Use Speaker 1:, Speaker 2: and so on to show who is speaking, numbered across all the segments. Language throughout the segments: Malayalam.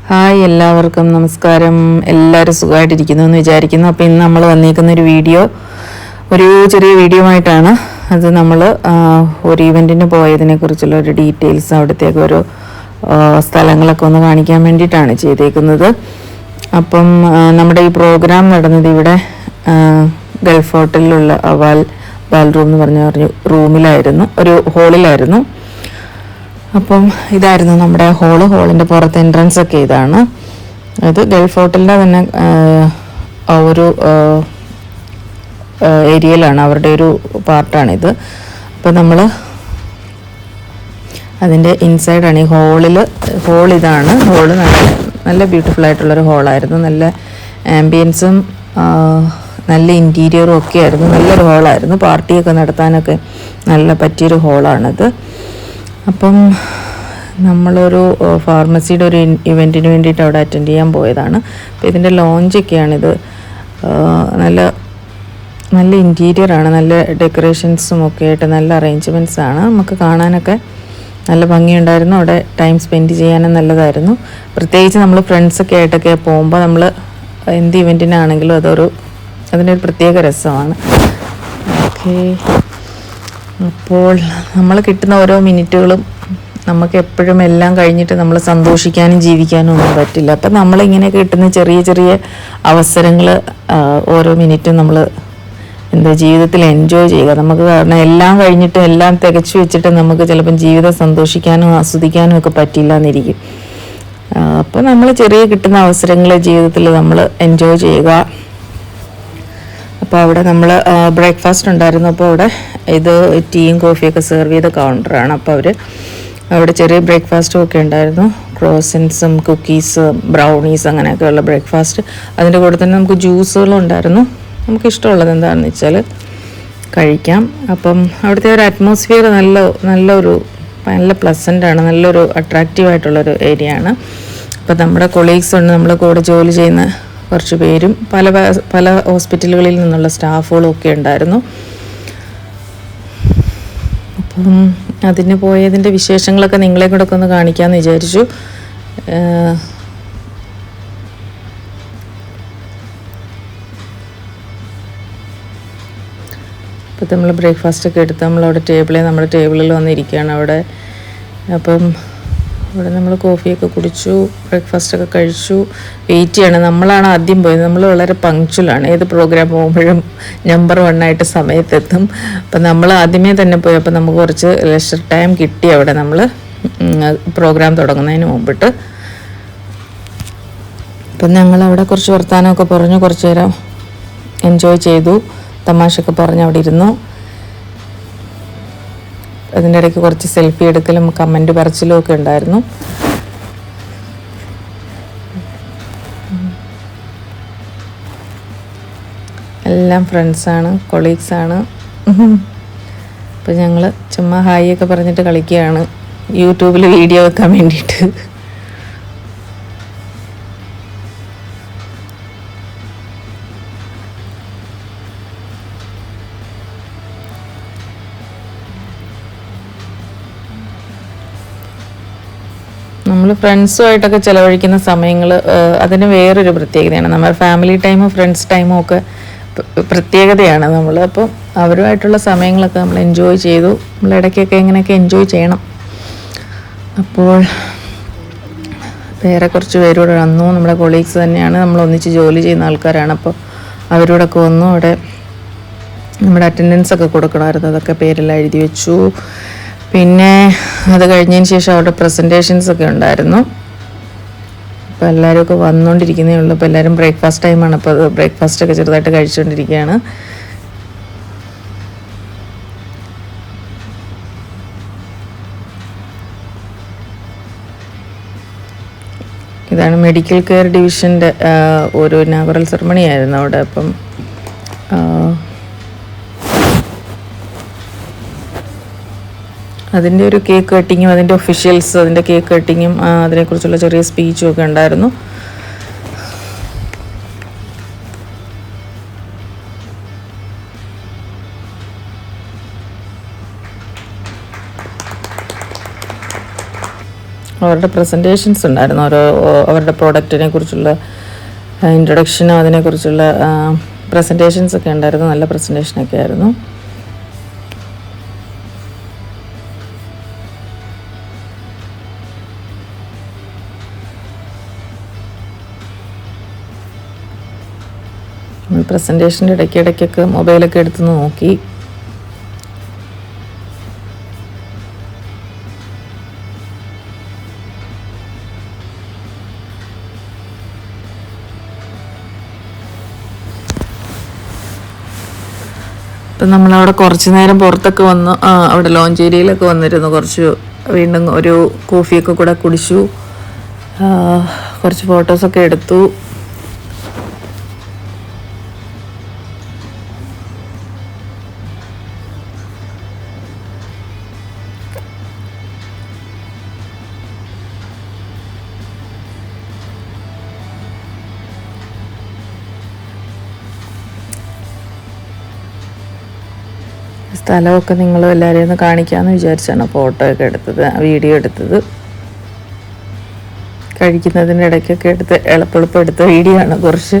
Speaker 1: ഹായ് എല്ലാവർക്കും നമസ്കാരം. എല്ലാവരും സുഖമായിട്ടിരിക്കുന്നു എന്ന് വിചാരിക്കുന്നു. അപ്പോൾ ഇന്ന് നമ്മൾ വന്നിരിക്കുന്ന ഒരു ചെറിയ വീഡിയോ ആയിട്ടാണ്. അത് നമ്മൾ ഒരു ഇവൻറ്റിന് പോയതിനെ കുറിച്ചുള്ള ഒരു ഡീറ്റെയിൽസ്, അവിടത്തേക്ക് ഒരു സ്ഥലങ്ങളൊക്കെ ഒന്ന് കാണിക്കാൻ വേണ്ടിയിട്ടാണ് ചെയ്തേക്കുന്നത്. അപ്പം നമ്മുടെ ഈ പ്രോഗ്രാം നടന്നത് ഇവിടെ ഗൾഫ് ഹോട്ടലിലുള്ള ബാൽ റൂം എന്ന് പറഞ്ഞ റൂമിലായിരുന്നു, ഒരു ഹോളിലായിരുന്നു. അപ്പം ഇതായിരുന്നു നമ്മുടെ ഹോളിൻ്റെ പുറത്ത് എൻട്രൻസ് ഒക്കെ ഇതാണ്. ഇത് ഗൾഫ് ഹോട്ടലിൻ്റെ തന്നെ ഒരു ഏരിയയിലാണ്, അവരുടെ ഒരു പാർട്ടാണിത്. അപ്പോൾ നമ്മൾ അതിൻ്റെ ഇൻസൈഡാണ് ഈ ഹോൾ ഇതാണ്. ഹോള് നല്ല ബ്യൂട്ടിഫുൾ ആയിട്ടുള്ളൊരു ഹോളായിരുന്നു. നല്ല ആംബിയൻസും നല്ല ഇൻറ്റീരിയറും ഒക്കെ ആയിരുന്നു. നല്ലൊരു ഹോളായിരുന്നു. പാർട്ടിയൊക്കെ നടത്താനൊക്കെ നല്ല പറ്റിയൊരു ഹോളാണിത്. അപ്പം നമ്മളൊരു ഫാർമസിയുടെ ഒരു ഇവൻറ്റിന് വേണ്ടിയിട്ട് അവിടെ അറ്റൻഡ് ചെയ്യാൻ പോയതാണ്. അപ്പോൾ ഇതിൻ്റെ ലോഞ്ചൊക്കെയാണിത്. നല്ല ഇൻറ്റീരിയറാണ്, നല്ല ഡെക്കറേഷൻസും ഒക്കെ ആയിട്ട് നല്ല അറേഞ്ച്മെൻറ്റ്സാണ്. നമുക്ക് കാണാനൊക്കെ നല്ല ഭംഗിയുണ്ടായിരുന്നു. അവിടെ ടൈം സ്പെൻഡ് ചെയ്യാനും നല്ലതായിരുന്നു. പ്രത്യേകിച്ച് നമ്മൾ ഫ്രണ്ട്സൊക്കെ ആയിട്ടൊക്കെ പോകുമ്പോൾ നമ്മൾ എന്ത് ഇവൻറ്റിനാണെങ്കിലും അതിൻ്റെ ഒരു പ്രത്യേക രസമാണ്. ഓക്കെ, അപ്പോൾ നമ്മൾ കിട്ടുന്ന ഓരോ മിനിറ്റുകളും നമുക്ക് എപ്പോഴും എല്ലാം കഴിഞ്ഞിട്ട് നമ്മൾ സന്തോഷിക്കാനും ജീവിക്കാനും ഒന്നും പറ്റില്ല. അപ്പം നമ്മളിങ്ങനെ കിട്ടുന്ന ചെറിയ ചെറിയ അവസരങ്ങൾ ഓരോ മിനിറ്റും നമ്മൾ ജീവിതത്തിൽ എൻജോയ് ചെയ്യുക. നമുക്ക് കാരണം എല്ലാം കഴിഞ്ഞിട്ട് എല്ലാം തികച്ചു വെച്ചിട്ട് നമുക്ക് ചിലപ്പം ജീവിതം സന്തോഷിക്കാനും ആസ്വദിക്കാനും ഒക്കെ പറ്റില്ല എന്നിരിക്കും. അപ്പോൾ നമ്മൾ ചെറിയ കിട്ടുന്ന അവസരങ്ങൾ ജീവിതത്തിൽ നമ്മൾ എൻജോയ് ചെയ്യുക. അപ്പോൾ അവിടെ നമ്മൾ ബ്രേക്ക്ഫാസ്റ്റ് ഉണ്ടായിരുന്നു. അപ്പോൾ അവിടെ ഇത് ടീയും കോഫിയൊക്കെ സെർവ് ചെയ്ത കൗണ്ടറാണ്. അപ്പോൾ അവിടെ ചെറിയ ബ്രേക്ക്ഫാസ്റ്റും ഒക്കെ ഉണ്ടായിരുന്നു. ക്രോസൻസും കുക്കീസ്, ബ്രൗണീസ്, അങ്ങനെയൊക്കെയുള്ള ബ്രേക്ക്ഫാസ്റ്റ്. അതിൻ്റെ കൂടെ തന്നെ നമുക്ക് ജ്യൂസുകളും ഉണ്ടായിരുന്നു. നമുക്ക് ഇഷ്ടമുള്ളത് എന്താണെന്ന് വെച്ചാൽ കഴിക്കാം. അപ്പം അവിടുത്തെ ഒരു അറ്റ്മോസ്ഫിയർ നല്ല പ്ലസൻ്റാണ്, നല്ലൊരു അട്രാക്റ്റീവായിട്ടുള്ളൊരു ഏരിയ ആണ്. അപ്പം നമ്മുടെ കൊളീഗ്സ് ഉണ്ട്, നമ്മുടെ കൂടെ ജോലി ചെയ്യുന്ന കുറച്ച് പേരും പല ഹോസ്പിറ്റലുകളിൽ നിന്നുള്ള സ്റ്റാഫുകളും ഒക്കെ ഉണ്ടായിരുന്നു. അപ്പം അതിന് പോയതിൻ്റെ വിശേഷങ്ങളൊക്കെ നിങ്ങളെ കൂടെ ഒക്കെ ഒന്ന് കാണിക്കാമെന്ന് വിചാരിച്ചു. അപ്പോൾ നമ്മൾ ബ്രേക്ക്ഫാസ്റ്റൊക്കെ എടുത്ത് നമ്മളവിടെ നമ്മുടെ ടേബിളിൽ വന്നിരിക്കുകയാണ് അവിടെ. അപ്പം ഇവിടെ നമ്മൾ കോഫിയൊക്കെ കുടിച്ചു, ബ്രേക്ക്ഫാസ്റ്റൊക്കെ കഴിച്ചു, വെയിറ്റ് ചെയ്യണം. നമ്മളാണ് ആദ്യം പോയത്. നമ്മൾ വളരെ പങ്ക്ച്വലാണ്. ഏത് പ്രോഗ്രാം പോകുമ്പോഴും നമ്പർ 1 സമയത്തെത്തും. അപ്പം നമ്മൾ ആദ്യമേ തന്നെ പോയി. അപ്പം നമുക്ക് കുറച്ച് ലെഷർ ടൈം കിട്ടി അവിടെ നമ്മൾ പ്രോഗ്രാം തുടങ്ങുന്നതിന് മുമ്പിട്ട്. അപ്പം ഞങ്ങളവിടെ കുറച്ച് വർത്തമാനമൊക്കെ പറഞ്ഞു, കുറച്ച് നേരം എൻജോയ് ചെയ്തു, തമാശയൊക്കെ പറഞ്ഞ് അവിടെ ഇരുന്നു. അതിൻ്റെ ഇടയ്ക്ക് കുറച്ച് സെൽഫി എടുക്കലും കമൻറ്റ് പറച്ചിലും ഒക്കെ ഉണ്ടായിരുന്നു. എല്ലാം ഫ്രണ്ട്സാണ്, കൊളീഗ്സാണ്. അപ്പോൾ ഞങ്ങൾ ചുമ്മാ ഹായ് ഒക്കെ പറഞ്ഞിട്ട് കളിക്കുകയാണ്, യൂട്യൂബിൽ വീഡിയോ വെക്കാൻ വേണ്ടിയിട്ട്. നമ്മൾ ഫ്രണ്ട്സുമായിട്ടൊക്കെ ചിലവഴിക്കുന്ന സമയങ്ങൾ അതിന് വേറൊരു പ്രത്യേകതയാണ്. നമ്മുടെ ഫാമിലി ടൈമും ഫ്രണ്ട്സ് ടൈമും ഒക്കെ പ്രത്യേകതയാണ്. അപ്പം അവരുമായിട്ടുള്ള സമയങ്ങളൊക്കെ നമ്മൾ എൻജോയ് ചെയ്തു. നമ്മൾ ഇടയ്ക്കൊക്കെ ഇങ്ങനെയൊക്കെ എൻജോയ് ചെയ്യണം. അപ്പോൾ വേറെ കുറച്ച് പേരോട് വന്നു. നമ്മുടെ കൊളീഗ്സ് തന്നെയാണ്, നമ്മൾ ഒന്നിച്ച് ജോലി ചെയ്യുന്ന ആൾക്കാരാണ്. അപ്പോൾ അവരോടൊക്കെ വന്നു. അവിടെ നമ്മുടെ അറ്റൻഡൻസ് ഒക്കെ കൊടുക്കണമായിരുന്നു, അതൊക്കെ പേരെല്ലാം എഴുതി വെച്ചു. പിന്നെ അത് കഴിഞ്ഞതിന് ശേഷം അവിടെ പ്രസൻറ്റേഷൻസ് ഒക്കെ ഉണ്ടായിരുന്നു. അപ്പോൾ എല്ലാവരും ഒക്കെ വന്നുകൊണ്ടിരിക്കുന്നേ ഉള്ളൂ. അപ്പോൾ എല്ലാവരും ബ്രേക്ക്ഫാസ്റ്റ് ടൈമാണ്. അപ്പോൾ അത് ബ്രേക്ക്ഫാസ്റ്റൊക്കെ ചെറുതായിട്ട് കഴിച്ചുകൊണ്ടിരിക്കുകയാണ്. ഇതാണ് മെഡിക്കൽ കെയർ ഡിവിഷൻ്റെ ഒരു ഇനാഗുറൽ സെറമണി ആയിരുന്നു അവിടെ. അപ്പം അതിൻ്റെ ഒരു കേക്ക് കട്ടിങ്ങും അതിൻ്റെ ഒഫീഷ്യൽസ് അതിൻ്റെ കേക്ക് കട്ടിങ്ങും അതിനെക്കുറിച്ചുള്ള ചെറിയ സ്പീച്ചും ഒക്കെ ഉണ്ടായിരുന്നു. അവരുടെ പ്രസൻറ്റേഷൻസ് ഉണ്ടായിരുന്നു, അവരുടെ പ്രോഡക്റ്റിനെ കുറിച്ചുള്ള ഇൻട്രൊഡക്ഷനും അതിനെക്കുറിച്ചുള്ള പ്രസൻറ്റേഷൻസൊക്കെ ഉണ്ടായിരുന്നു. നല്ല പ്രസൻറ്റേഷനൊക്കെ ആയിരുന്നു. പ്രസൻറ്റേഷൻ്റെ ഇടയ്ക്കൊക്കെ മൊബൈലൊക്കെ എടുത്ത് നോക്കി. അപ്പം നമ്മളവിടെ കുറച്ച് നേരം പുറത്തൊക്കെ വന്നു, അവിടെ ലോഞ്ച് ഏരിയയിലൊക്കെ വന്നിരുന്നു. വീണ്ടും ഒരു കോഫിയൊക്കെ കൂടെ കുടിച്ചു, കുറച്ച് ഫോട്ടോസൊക്കെ എടുത്തു. സ്ഥലമൊക്കെ നിങ്ങളും എല്ലാവരെയും ഒന്ന് കാണിക്കാമെന്ന് വിചാരിച്ചാണ് ഫോട്ടോ ഒക്കെ എടുത്തത്, വീഡിയോ എടുത്തത്. കഴിക്കുന്നതിൻ്റെ ഇടയ്ക്കൊക്കെ എളുപ്പം എടുത്ത വീഡിയോ ആണ് കുറച്ച്.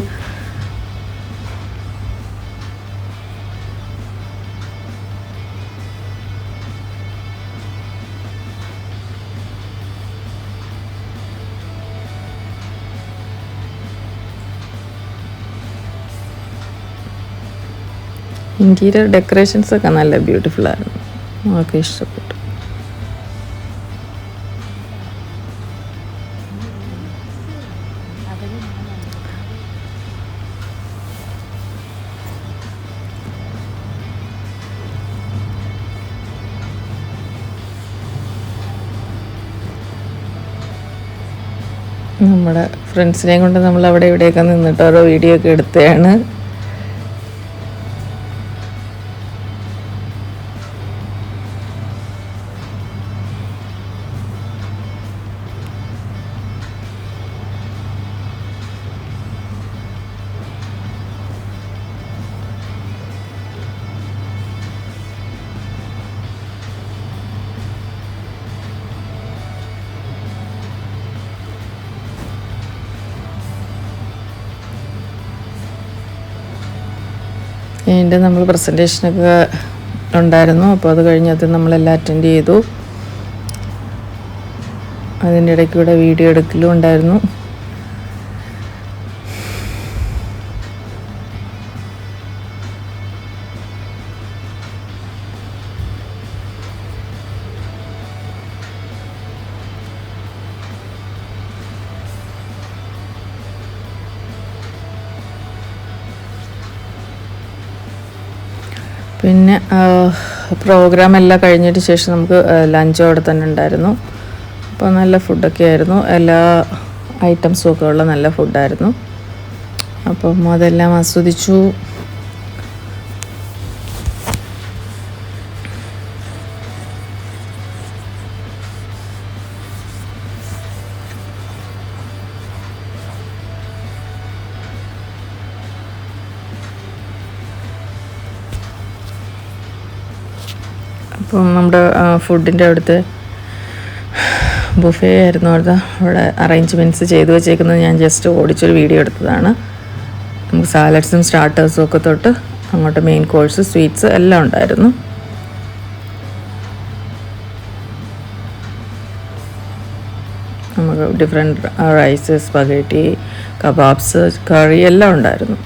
Speaker 1: ഇൻറ്റീരിയർ ഡെക്കറേഷൻസൊക്കെ നല്ല ബ്യൂട്ടിഫുള്ളായിരുന്നു, നമുക്ക് ഇഷ്ടപ്പെട്ടു. നമ്മുടെ ഫ്രണ്ട്സിനെയും കൊണ്ട് നമ്മൾ അവിടെ ഇവിടെയൊക്കെ നിന്നിട്ട് ഓരോ വീഡിയോ ഒക്കെ എടുത്തതാണ്. അതിൻ്റെ നമ്മൾ പ്രസൻറ്റേഷനൊക്കെ ഉണ്ടായിരുന്നു. അപ്പോൾ അത് കഴിഞ്ഞത് നമ്മളെല്ലാം അറ്റൻഡ് ചെയ്തു. അതിൻ്റെ ഇടയ്ക്കൂടെ വീഡിയോ എടുക്കലും ഉണ്ടായിരുന്നു. പിന്നെ പ്രോഗ്രാം എല്ലാം കഴിഞ്ഞിട്ട് ശേഷം നമുക്ക് ലഞ്ച് അവിടെ തന്നെ ഉണ്ടായിരുന്നു. അപ്പോൾ നല്ല ഫുഡൊക്കെ ആയിരുന്നു, എല്ലാ ഐറ്റംസും ഒക്കെ ഉള്ള നല്ല ഫുഡായിരുന്നു. അപ്പം അതെല്ലാം ആസ്വദിച്ചു. അപ്പം നമ്മുടെ ഫുഡിൻ്റെ അവിടുത്തെ ബുഫേ ആയിരുന്നു അവിടെ അറേഞ്ച്മെൻറ്റ്സ് ചെയ്തു വെച്ചേക്കുന്നത്. ഞാൻ ജസ്റ്റ് ഓടിച്ചൊരു വീഡിയോ എടുത്തതാണ്. നമുക്ക് സാലഡ്സും സ്റ്റാർട്ടേഴ്സും ഒക്കെ തൊട്ട് അങ്ങോട്ട് മെയിൻ കോഴ്സ്, സ്വീറ്റ്സ് എല്ലാം ഉണ്ടായിരുന്നു. നമുക്ക് ഡിഫറെൻറ്റ് റൈസ്, സ്പഗേറ്റി, കബാബ്സ്, കറി എല്ലാം ഉണ്ടായിരുന്നു.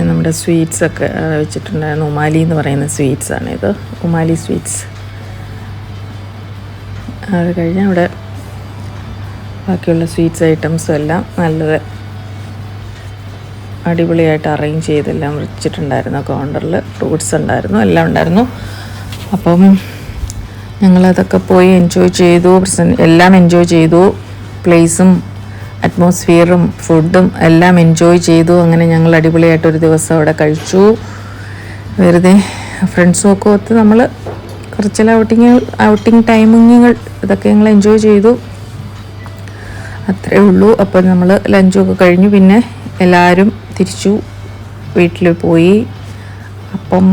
Speaker 1: നമ്മുടെ സ്വീറ്റ്സൊക്കെ വെച്ചിട്ടുണ്ടായിരുന്നു. ഉമാലി എന്ന് പറയുന്ന സ്വീറ്റ്സാണിത്, ഉമാലി സ്വീറ്റ്സ്. അത് കഴിഞ്ഞ് അവിടെ ബാക്കിയുള്ള സ്വീറ്റ്സ് ഐറ്റംസും എല്ലാം നല്ല അടിപൊളിയായിട്ട് അറേഞ്ച് ചെയ്തെല്ലാം വെച്ചിട്ടുണ്ടായിരുന്നു. കൗണ്ടറിൽ ഫ്രൂട്ട്സ് ഉണ്ടായിരുന്നു, എല്ലാം ഉണ്ടായിരുന്നു. അപ്പം ഞങ്ങളതൊക്കെ പോയി എൻജോയ് ചെയ്തു, എല്ലാം എൻജോയ് ചെയ്തു. പ്ലേസും അറ്റ്മോസ്ഫിയറും ഫുഡും എല്ലാം എൻജോയ് ചെയ്തു. അങ്ങനെ ഞങ്ങൾ അടിപൊളിയായിട്ടൊരു ദിവസം അവിടെ കഴിച്ചു. വെറുതെ ഫ്രണ്ട്സും ഒക്കെ ഒത്ത് നമ്മൾ കുറച്ചെല്ലാം ഔട്ടിങ് ടൈമിങ്ങുകൾ ഇതൊക്കെ ഞങ്ങൾ എൻജോയ് ചെയ്തു. അത്രേ ഉള്ളൂ. അപ്പോൾ നമ്മൾ ലഞ്ചൊക്കെ കഴിഞ്ഞു, പിന്നെ എല്ലാവരും തിരിച്ചു വീട്ടിൽ പോയി. അപ്പം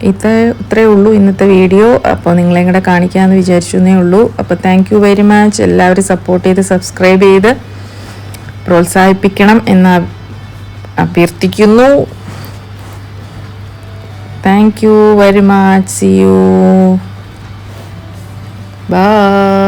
Speaker 1: ഇത്രേ ഉള്ളൂ ഇന്നത്തെ വീഡിയോ. അപ്പോൾ നിങ്ങളെയും കൂടെ കാണിക്കാമെന്ന് വിചാരിച്ചേ ഉള്ളൂ. അപ്പോൾ താങ്ക് യു വെരി മച്ച്. എല്ലാവരും സപ്പോർട്ട് ചെയ്ത് സബ്സ്ക്രൈബ് ചെയ്ത് പ്രോത്സാഹിപ്പിക്കണം എന്ന് അഭ്യർത്ഥിക്കുന്നു. Thank you very much. See you. By.